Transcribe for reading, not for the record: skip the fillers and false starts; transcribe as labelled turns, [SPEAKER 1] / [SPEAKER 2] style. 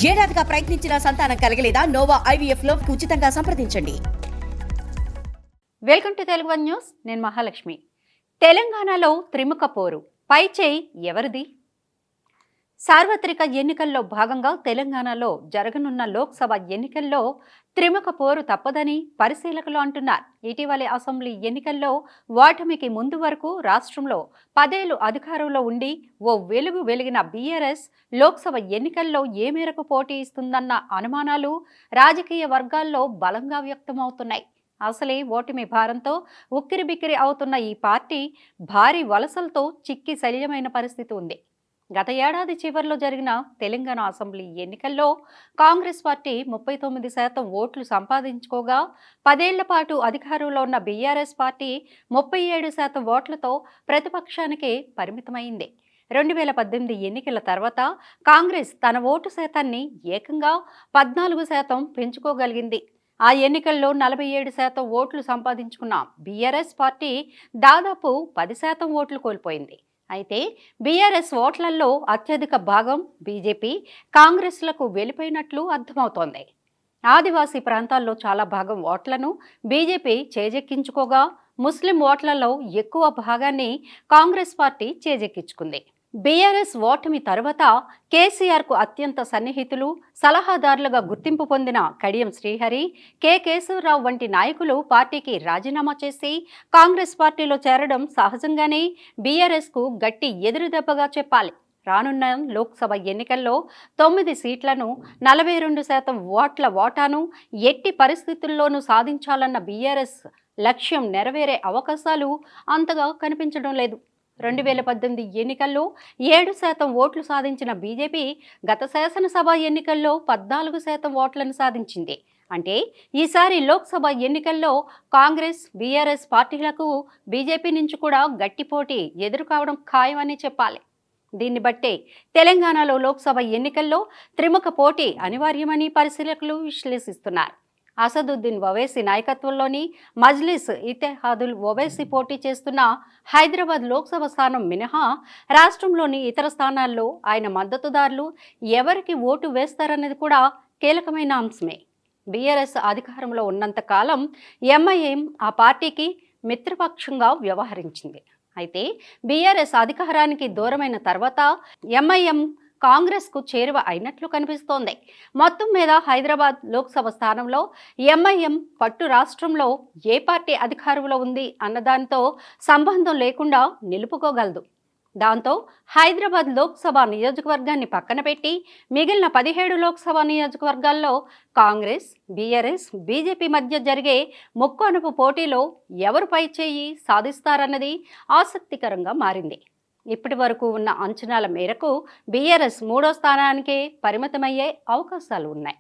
[SPEAKER 1] ఏడాదిగా ప్రయత్నించిన సంతానం కలగలేదా? Noah IVF లో ఉచితంగా సంప్రదించండి.
[SPEAKER 2] Welcome to Telugu one news. నేను మహాలక్ష్మి. తెలంగాణలో త్రిముఖ పోరు, పై చేయి ఎవరిది? సార్వత్రిక ఎన్నికల్లో భాగంగా తెలంగాణలో జరగనున్న లోక్సభ ఎన్నికల్లో త్రిముఖ పోరు తప్పదని పరిశీలకులు అంటున్నారు. ఇటీవలి అసెంబ్లీ ఎన్నికల్లో ఓటమికి ముందు వరకు రాష్ట్రంలో 10 ఏళ్లు అధికారంలో ఉండి ఓ వెలుగు వెలిగిన బీఆర్ఎస్ లోక్సభ ఎన్నికల్లో ఏ మేరకు పోటీ ఇస్తుందన్న అనుమానాలు రాజకీయ వర్గాల్లో బలంగా వ్యక్తమవుతున్నాయి. అసలే ఓటమి భారంతో ఉక్కిరిబిక్కిరి అవుతున్న ఈ పార్టీ భారీ వలసలతో చిక్కి శల్యమైన పరిస్థితి ఉంది. గత ఏడాది చివరిలో జరిగిన తెలంగాణ అసెంబ్లీ ఎన్నికల్లో కాంగ్రెస్ పార్టీ 39% ఓట్లు సంపాదించుకోగా 10 ఏళ్ల పాటు అధికారంలో ఉన్న బీఆర్ఎస్ పార్టీ 37% ఓట్లతో ప్రతిపక్షానికే పరిమితమైంది. 2018 ఎన్నికల తర్వాత కాంగ్రెస్ తన ఓటు శాతాన్ని ఏకంగా 14% పెంచుకోగలిగింది. ఆ ఎన్నికల్లో 47% ఓట్లు సంపాదించుకున్న బీఆర్ఎస్ పార్టీ దాదాపు 10% ఓట్లు కోల్పోయింది. అయితే బీఆర్ఎస్ ఓట్లలో అత్యధిక భాగం బీజేపీ, కాంగ్రెస్లకు వెళ్ళిపోయినట్లు అర్థమవుతోంది. ఆదివాసీ ప్రాంతాల్లో చాలా భాగం ఓట్లను బీజేపీ చేజెక్కించుకోగా ముస్లిం ఓట్లలో ఎక్కువ భాగాన్ని కాంగ్రెస్ పార్టీ చేజెక్కించుకుంది. బీఆర్ఎస్ ఓటమి తరువాత కేసీఆర్కు అత్యంత సన్నిహితులు, సలహాదారులుగా గుర్తింపు పొందిన కడియం శ్రీహరి, కె కేశవరావు వంటి నాయకులు పార్టీకి రాజీనామా చేసి కాంగ్రెస్ పార్టీలో చేరడం సహజంగానే బీఆర్ఎస్కు గట్టి ఎదురుదెబ్బగా చెప్పాలి. రానున్న లోక్సభ ఎన్నికల్లో 9 సీట్లను 42% ఓట్ల ఓటాను ఎట్టి పరిస్థితుల్లోనూ సాధించాలన్న బీఆర్ఎస్ లక్ష్యం నెరవేరే అవకాశాలు అంతగా కనిపించడం లేదు. 2018 ఎన్నికల్లో 7% ఓట్లు సాధించిన బీజేపీ గత శాసనసభ ఎన్నికల్లో 14% ఓట్లను సాధించింది. అంటే ఈసారి లోక్సభ ఎన్నికల్లో కాంగ్రెస్, బీఆర్ఎస్ పార్టీలకు బీజేపీ నుంచి కూడా గట్టి పోటీ ఎదురుకావడం ఖాయమని చెప్పాలి. దీన్ని బట్టే తెలంగాణలో లోక్సభ ఎన్నికల్లో త్రిముఖ పోటీ అనివార్యమని పరిశీలకులు విశ్లేషిస్తున్నారు. అసదుద్దీన్ ఓవైసీ నాయకత్వంలోని మజ్లిస్ ఇత్తెహాదుల్ ఓవైసీ పోటీ చేస్తున్న హైదరాబాద్ లోక్సభ స్థానం మినహా రాష్ట్రంలోని ఇతర స్థానాల్లో ఆయన మద్దతుదారులు ఎవరికి ఓటు వేస్తారన్నది కూడా కీలకమైన అంశమే. బీఆర్ఎస్ అధికారంలో ఉన్నంత కాలం ఎంఐఎం ఆ పార్టీకి మిత్రపక్షంగా వ్యవహరించింది. అయితే బీఆర్ఎస్ అధికారానికి దూరమైన తర్వాత ఎంఐఎం కాంగ్రెస్కు చేరువ అయినట్లు కనిపిస్తోంది. మొత్తం మీద హైదరాబాద్ లోక్సభ స్థానంలో ఎంఐఎం పట్టు రాష్ట్రంలో ఏ పార్టీ అధికారంలో ఉంది అన్నదానితో సంబంధం లేకుండా నిలుపుకోగలదు. దాంతో హైదరాబాద్ లోక్సభ నియోజకవర్గాన్ని పక్కన పెట్టి మిగిలిన 17 లోక్సభ నియోజకవర్గాల్లో కాంగ్రెస్, బీఆర్ఎస్, బీజేపీ మధ్య జరిగే ముక్కోనపు పోటీలో ఎవరు పై చేయి సాధిస్తారన్నది ఆసక్తికరంగా మారింది. ఇప్పటి వరకు ఉన్న అంచనాల మేరకు బీఆర్ఎస్ 3వ స్థానానికే పరిమితమయ్యే అవకాశాలు ఉన్నాయి.